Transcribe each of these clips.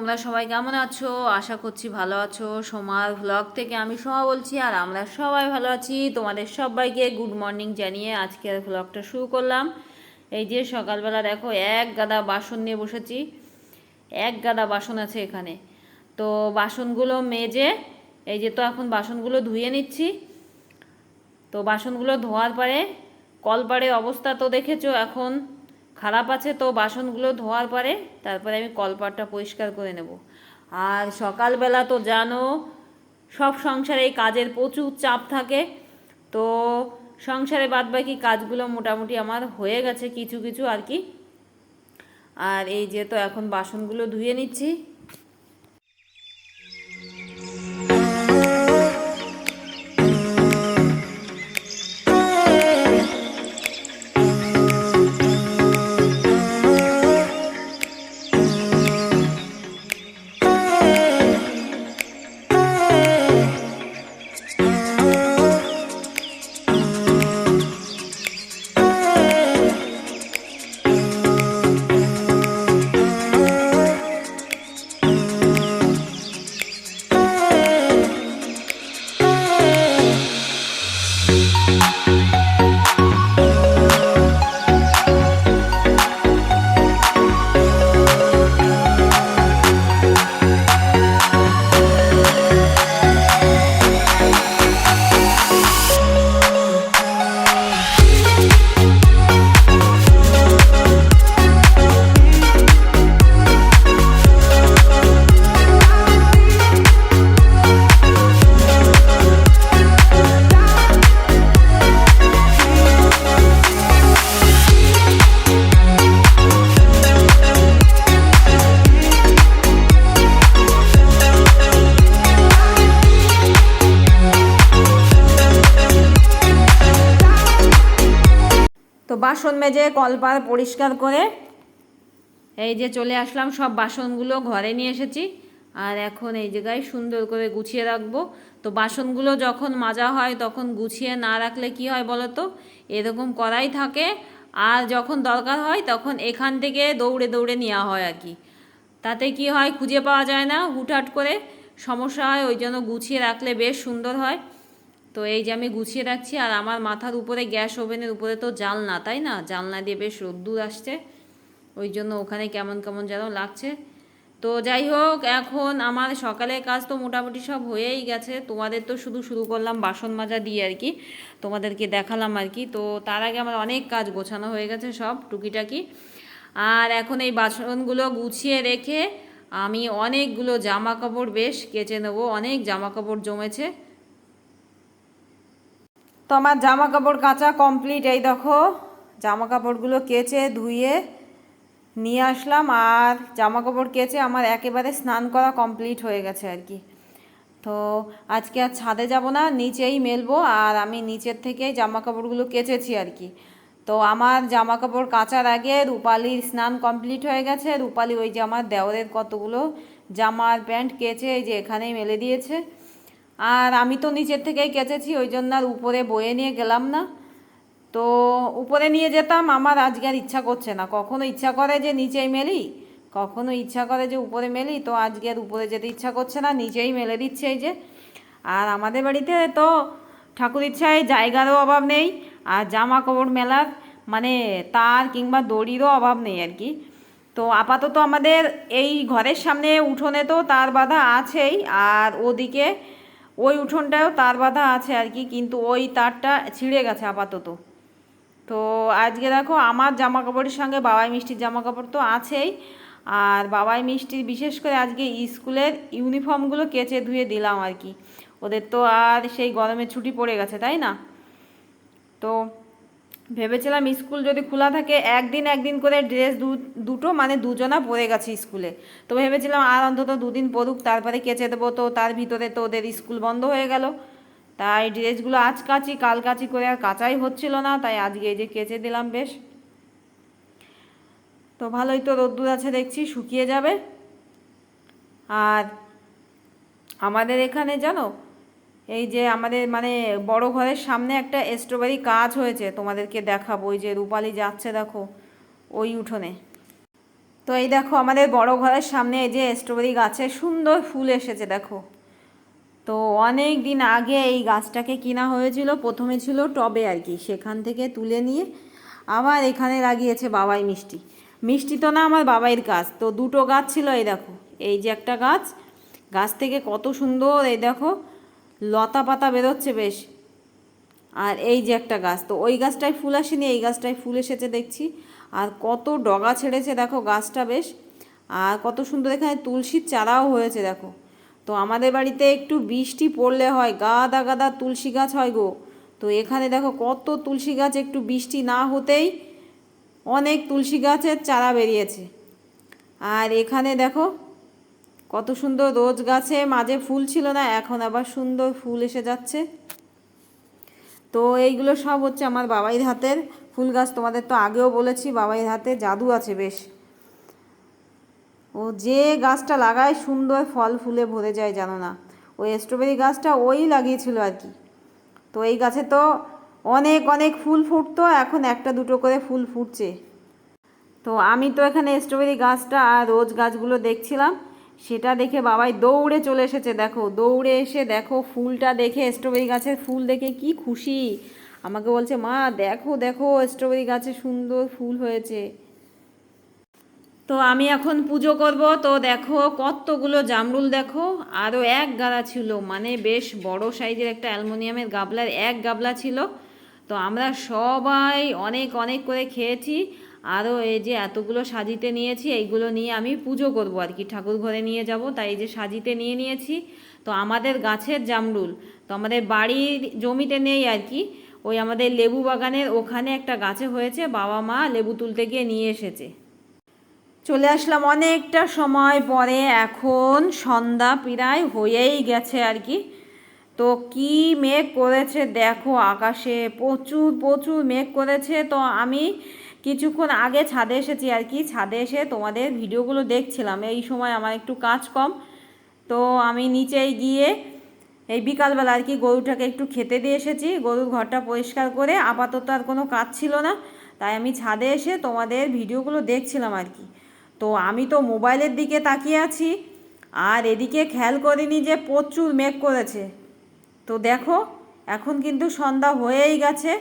তোমরা সবাই কেমন আছো? আশা করছি ভালো আছো। সোমার ভ্লগ থেকে আমি সোমা বলছি, আর আমরা সবাই ভালো আছি। তোমাদের সবাইকে গুড মর্নিং জানিয়ে আজকের ভ্লগটা শুরু করলাম। এই যে সকালবেলা দেখো এক গাদা বাসন নিয়ে বসেছি, এক গাদা বাসন আছে এখানে। তো বাসনগুলো মেজে এই যে তো এখন বাসনগুলো ধুয়ে নিচ্ছি। তো বাসনগুলো ধোয়ার পরে কলপাড়ের অবস্থা তো দেখেছো এখন খারাপ আছে, তো বাসনগুলো ধোয়ার পরে তারপরে আমি কলপাড়টা পরিষ্কার করে নেব। আর সকালবেলা তো জানো সব সংসারে এই কাজের প্রচুর চাপ থাকে, তো সংসারে বাদবাকি কাজগুলো মোটামুটি আমার হয়ে গেছে কিছু কিছু আর কি। আর এই যে তো এখন বাসনগুলো ধুয়ে নিচ্ছি। তো বাসন মেজে কলপাড় পরিষ্কার করে এই যে চলে আসলাম, সব বাসনগুলো ঘরে নিয়ে এসেছি। আর এখন এই জায়গায় সুন্দর করে গুছিয়ে রাখবো। তো বাসনগুলো যখন মাজা হয় তখন গুছিয়ে না রাখলে কি হয় বলো তো, এরকম করাই থাকে। আর যখন দরকার হয় তখন এখান থেকে দৌড়ে দৌড়ে নেওয়া হয় আর কি। তাতে কি হয়, খুঁজে পাওয়া যায় না, হুটহাট করে সমস্যা হয়। ওই জন্য গুছিয়ে রাখলে বেশ সুন্দর হয়। তো এই যে আমি গুছিয়ে রাখছি। আর আমার মাথার উপরে গ্যাস ওভেনের উপরে তো জানলা, তাই না, জানলা দিয়ে বেশ রোদ্দুর আসছে, ওই জন্য ওখানে কেমন কেমন যেন লাগছে। তো যাই হোক, এখন আমার সকালের কাজ তো মোটামুটি সব হয়েই গেছে। তোমাদের তো শুধু শুরু করলাম বাসন মাজা দিয়ে আর কি, তোমাদেরকে দেখালাম আর কি। তো তার আগে আমার অনেক কাজ গোছানো হয়ে গেছে সব টুকিটাকি। আর এখন এই বাসনগুলো গুছিয়ে রেখে আমি অনেকগুলো জামা কাপড় বেশ কেচে নেবো, অনেক জামা কাপড় জমেছে। তো আমার জামা কাপড় কাচা কমপ্লিট। এই দেখো জামা কাপড়গুলো কেচে ধুয়ে নিয়ে আসলাম। আর জামা কাপড় কেচে আমার একেবারে স্নান করা কমপ্লিট হয়ে গেছে আর কি। তো আজকে আর ছাদে যাব না, নিচেই মেলবো। আর আমি নিচের থেকেই জামা কাপড়গুলো কেচেছি আর কি। তো আমার জামা কাপড় কাচার আগে রূপালির স্নান কমপ্লিট হয়ে গেছে। রূপালি ওই যে আমার দেওরের কতগুলো জামা আর প্যান্ট কেচে এই যে এখানেই মেলে দিয়েছে। আর আমি তো নিচের থেকেই কেচেছি, ওই জন্য আর উপরে বয়ে নিয়ে গেলাম না। তো উপরে নিয়ে যেতাম, আমার আজকে আর ইচ্ছা করছে না। কখনো ইচ্ছা করে যে নিচেই মেলি, কখনো ইচ্ছা করে যে উপরে মেলি। তো আজকে আর উপরে যেতে ইচ্ছা করছে না, নিচেই মেলে দিচ্ছে এই যে। আর আমাদের বাড়িতে তো ঠাকুর ইচ্ছায় জায়গারও অভাব নেই, আর জামা কাপড় মেলার মানে তার কিংবা দড়িরও অভাব নেই আর কি। তো আপাতত আমাদের এই ঘরের সামনে উঠোনে তো তার বাঁধা আছেই, আর ওদিকে ওই উঠোনটাও তার বাঁধা আছে আর কি, কিন্তু ওই তারটা ছিঁড়ে গেছে আপাতত। তো আজকে দেখো আমার জামা কাপড়ের সঙ্গে বাবাই মিষ্টির জামা কাপড় তো আছেই। আর বাবাই মিষ্টির বিশেষ করে আজকে স্কুলের ইউনিফর্মগুলো কেচে ধুয়ে দিলাম আর কি। ওদের তো আর সেই গরমে ছুটি পড়ে গেছে, তাই না। তো ভেবেছিলাম স্কুল যদি খোলা থাকে একদিন একদিন করে ড্রেস দুটো মানে দুজনা পরে গেছে স্কুলে। তো ভেবেছিলাম আর অন্তত দুদিন পড়ুক, তারপরে কেচে দেবো। তো তার ভিতরে তো ওদের স্কুল বন্ধ হয়ে গেল। তাই ড্রেসগুলো আজ কাচি কাল কাচি করে আর কাচাই হচ্ছিল না, তাই আজকে এই যে কেচে দিলাম বেশ। তো ভালোই তো রোদ্দুর আছে দেখছি, শুকিয়ে যাবে। আর আমাদের এখানে জানো এই যে আমাদের মানে বড় ঘরের সামনে একটা স্ট্রবেরি গাছ হয়েছে, তোমাদেরকে দেখাবো। ওই যে রূপালি যাচ্ছে দেখো ওই উঠোনে। তো এই দেখো আমাদের বড় ঘরের সামনে এই যে স্ট্রবেরি গাছে সুন্দর ফুল এসেছে দেখো। তো অনেক দিন আগে এই গাছটাকে কিনা হয়েছিল, প্রথমে ছিল টবে আর কি, সেখান থেকে তুলে নিয়ে আবার এখানে লাগিয়েছে বাবাই। মিষ্টি মিষ্টি তো না, আমার বাবাইয়ের গাছ। তো দুটো গাছ ছিল, এই দেখো এই যে একটা গাছ, গাছ থেকে কত সুন্দর এই দেখো লতা পাতা বেরোচ্ছে বেশ। আর এই যে একটা গাছ, তো ওই গাছটায় ফুল আসেনি, এই গাছটায় ফুল এসেছে দেখছি। আর কত ডগা ছেড়েছে দেখো গাছটা বেশ। আর কত সুন্দর এখানে তুলসীর চারাও হয়েছে দেখো। তো আমাদের বাড়িতে একটু বৃষ্টি পড়লে হয় গাদা গাদা তুলসী গাছ হয় গো। তো এখানে দেখো কত তুলসী গাছ, একটু বৃষ্টি না হতেই অনেক তুলসী গাছের চারা বেরিয়েছে। আর এখানে দেখো কত সুন্দর রোজ গাছে মাঝে ফুল ছিল না, এখন আবার সুন্দর ফুল এসে যাচ্ছে। তো এইগুলো সব হচ্ছে আমার বাবাইয়ের হাতের ফুল গাছ। তোমাদের তো আগেও বলেছি বাবাইয়ের হাতে জাদু আছে বেশ। ও যে গাছটা লাগায় সুন্দর ফল ফুলে ভরে যায় জানো না। ওই স্ট্রবেরি গাছটা ওই লাগিয়েছিল আর কি। তো এই গাছে তো অনেক অনেক ফুল ফুটতো, এখন একটা দুটো করে ফুল ফুটছে। তো আমি তো এখানে স্ট্রবেরি গাছটা আর রোজ গাছগুলো দেখছিলাম, সেটা দেখে বাবাই দৌড়ে চলে এসেছে দেখো। দৌড়ে এসে দেখো ফুলটা দেখে, স্ট্রবেরি গাছের ফুল দেখে কি খুশি, আমাকে বলছে মা দেখো দেখো স্ট্রবেরি গাছে সুন্দর ফুল হয়েছে। তো আমি এখন পুজো করব। তো দেখো কতগুলো জামরুল দেখো, আরও এক গাদা ছিল, মানে বেশ বড় সাইজের একটা অ্যালুমিনিয়ামের গাবলার এক গাবলা ছিল। তো আমরা সবাই অনেক অনেক করে খেয়েছি। আরও এই যে এতগুলো সাজিতে নিয়েছি, এইগুলো নিয়ে আমি পুজো করব আর কি, ঠাকুর ঘরে নিয়ে যাব, তাই এই যে সাজিতে নিয়ে নিয়েছি। তো আমাদের গাছের জামরুল তো আমাদের বাড়ির জমিতে নেই আর কি, ওই আমাদের লেবু বাগানের ওখানে একটা গাছে হয়েছে, বাবা মা লেবু তুলতে গিয়ে নিয়ে এসেছে। চলে আসলাম অনেকটা সময় পরে, এখন সন্ধ্যা প্রায় হয়েই গেছে আর কি। তো কি মেঘ করেছে দেখো আকাশে, প্রচুর প্রচুর মেঘ করেছে। তো আমি কিছুক্ষণ আগে ছাদে এসেছি আর কি, ছাদে এসে তোমাদের ভিডিওগুলো দেখছিলাম। এই সময় আমার একটু কাজ কম, তো আমি নিচেই গিয়ে এই বিকালবেলা আর কি গরুটাকে একটু খেতে দিয়ে এসেছি, গরুর ঘরটা পরিষ্কার করে। আপাতত আর কোনো কাজ ছিল না, তাই আমি ছাদে এসে তোমাদের ভিডিওগুলো দেখছিলাম আর কি। তো আমি তো মোবাইলের দিকে তাকিয়ে আছি, আর এদিকে খেয়াল করিনি যে প্রচুর মেঘ করেছে। তো দেখো এখন কিন্তু সন্ধ্যা হয়েই গেছে।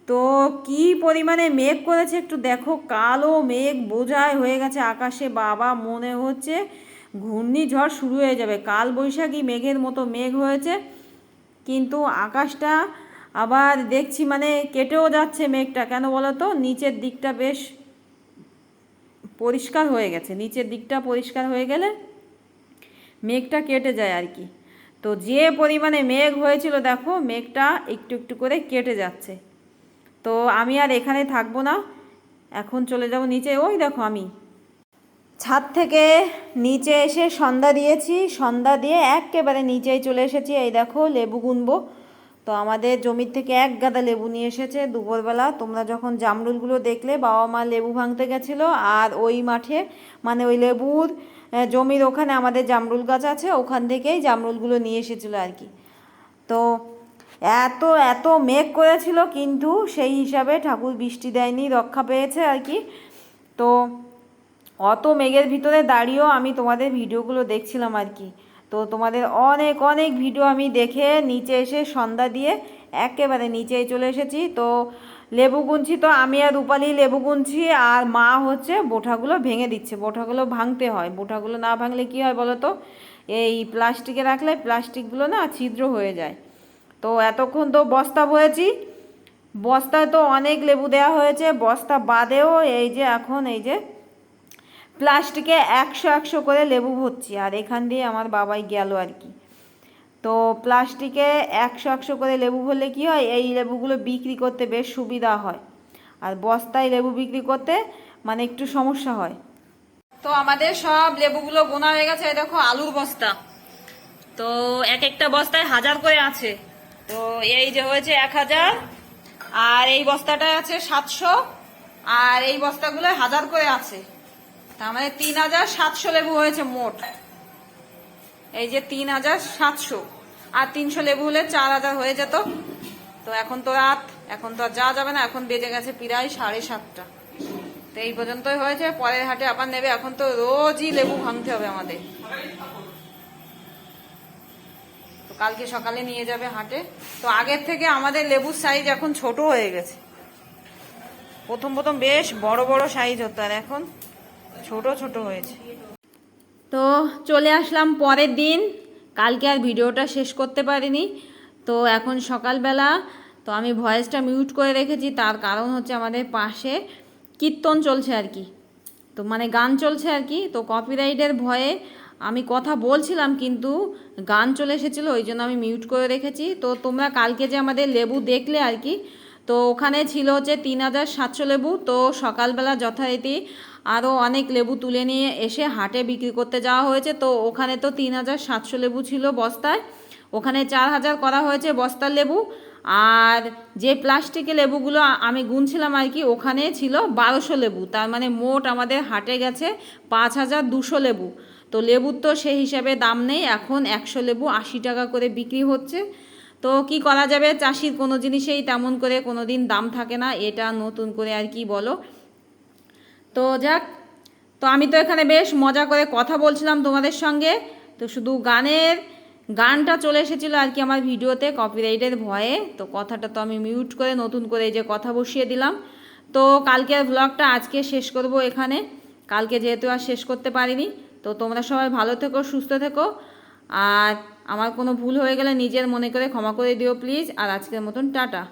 তো কি পরিমাণে মেঘ করেছে একটু দেখো, কালো মেঘ বোঝাই হয়ে গেছে আকাশে, বাবা মনে হচ্ছে ঘূর্ণিঝড় শুরু হয়ে যাবে, কাল বৈশাখী মেঘের মতো মেঘ হয়েছে। কিন্তু আকাশটা আবার দেখছি মানে কেটেও যাচ্ছে মেঘটা, কেন বলো তো, নিচের দিকটা বেশ পরিষ্কার হয়ে গেছে, নিচের দিকটা পরিষ্কার হয়ে গেলে মেঘটা কেটে যায় আর কি। তো যে পরিমাণে মেঘ হয়েছিল দেখো, মেঘটা একটু একটু করে কেটে যাচ্ছে। তো আমি আর এখানে থাকবো না, এখন চলে যাব নিচে। ওই দেখো আমি ছাদ থেকে নিচে এসে সন্ধ্যা দিয়েছি, সন্ধ্যা দিয়ে একেবারে নিচেই চলে এসেছি। এই দেখো লেবু গুনবো। তো আমাদের জমির থেকে এক গাদা লেবু নিয়ে এসেছে দুপুরবেলা। তোমরা যখন জামরুলগুলো দেখলে, বাবা মা লেবু ভাঙতে গেছিলো, আর ওই মাঠে মানে ওই লেবুর জমির ওখানে আমাদের জামরুল গাছ আছে, ওখান থেকেই জামরুলগুলো নিয়ে এসেছিলো আর কি। তো এত এত মেঘ করেছিল, কিন্তু সেই হিসাবে ঠাকুর বৃষ্টি দেয়নি, রক্ষা পেয়েছে আর কি। তো অত মেঘের ভিতরে দাঁড়িয়েও আমি তোমাদের ভিডিওগুলো দেখছিলাম আর কি। তো তোমাদের অনেক অনেক ভিডিও আমি দেখে নিচে এসে সন্ধ্যা দিয়ে একেবারে নিচেই চলে এসেছি। তো লেবু গুনছি, তো আমি আর রূপালি লেবু গুনছি, আর মা হচ্ছে বোঁঠাগুলো ভেঙে দিচ্ছে। বোঁঠাগুলো ভাঙতে হয়, বোঁঠাগুলো না ভাঙলে কী হয় বলো তো, এই প্লাস্টিকে রাখলে প্লাস্টিকগুলো না ছিদ্র হয়ে যায়। তো এতক্ষণ তো বস্তা বয়েছি, বস্তায় তো অনেক লেবু দেওয়া হয়েছে, বস্তা বাদেও এই যে এখন এই যে প্লাস্টিকে 100 করে লেবু ভরছি, আর এখান দিয়ে আমার বাবাই গেল আর কি। তো প্লাস্টিকে 100 করে লেবু ভরলে কী হয়, এই লেবুগুলো বিক্রি করতে বেশ সুবিধা হয়, আর বস্তায় লেবু বিক্রি করতে মানে একটু সমস্যা হয়। তো আমাদের সব লেবুগুলো গোনা হয়ে গেছে। দেখো আলুর বস্তা, তো এক একটা বস্তায় 1000 করে আছে। তো এই যে হয়েছে 1000, আর এই বস্তাটায় আছে 700, আর এই বস্তাগুলো 1000 করে আছে। তার মানে 3700 লেবু হয়েছে মোট। এই যে 3700, আর 300 লেবু হলে 4000 হয়ে যেত। তো এখন তো রাত, এখন তো আর যাওয়া যাবে না, এখন বেজে গেছে প্রায় 7:30। তো এই পর্যন্তই হয়েছে, পরের হাটে আবার নেবে। এখন তো রোজই লেবু ভাঙতে হবে আমাদের, তো কালকে সকালে নিয়ে যাবে হাটে। তো আগের থেকে আমাদের লেবুর সাইজ এখন ছোট হয়ে গেছে। প্রথম প্রথম বেশ বড় বড় সাইজ হতো, আর এখন ছোট ছোট হয়েছে। তো চলে আসলাম পরের দিন, কালকে আর ভিডিওটা শেষ করতে পারিনি। তো এখন সকালবেলা, তো আমি ভয়েসটা মিউট করে রেখেছি, তার কারণ হচ্ছে আমাদের পাশে কীর্তন চলছে আর কি, তো মানে গান চলছে আর কি। তো কপিরাইটের ভয়ে আমি কথা বলছিলাম কিন্তু গান চলে এসেছিলো, ওই জন্য আমি মিউট করে রেখেছি। তো তোমরা কালকে যে আমাদের লেবু দেখলে আর কি, তো ওখানে ছিল হচ্ছে 3700 লেবু। তো সকালবেলা যথারীতি আরও অনেক লেবু তুলে নিয়ে এসে হাটে বিক্রি করতে যাওয়া হয়েছে। তো ওখানে তো 3700 লেবু ছিল বস্তায়, ওখানে 4000 করা হয়েছে বস্তার লেবু। আর যে প্লাস্টিকের লেবুগুলো আমি গুনছিলাম আর কি, ওখানে ছিল 1200 লেবু। তার মানে মোট আমাদের হাটে গেছে 5200 লেবু। তো লেবুর তো সেই হিসাবে দাম নেই, এখন 100 লেবু 80 টাকা করে বিক্রি হচ্ছে। তো কি করা যাবে, চাষির কোনো জিনিসেই তেমন করে কোনো দিন দাম থাকে না, এটা নতুন করে আর কি বলো। তো যাক, তো আমি তো এখানে বেশ মজা করে কথা বলছিলাম তোমাদের সঙ্গে, তো শুধু গানটা চলে এসেছিলো আর কি আমার ভিডিওতে কপিরাইটের ভয়ে। তো কথাটা তো আমি মিউট করে নতুন করে এই যে কথা বসিয়ে দিলাম। তো কালকের ব্লগটা আজকে শেষ করব এখানে, কালকে যেহেতু আর শেষ করতে পারিনি। তো তোমরা সবাই ভালো থেকো, সুস্থ থেকো, আর আমার কোনো ভুল হয়ে গেলে নিজের মনে করে ক্ষমা করে দিও প্লিজ। আর আজকের মতন টাটা।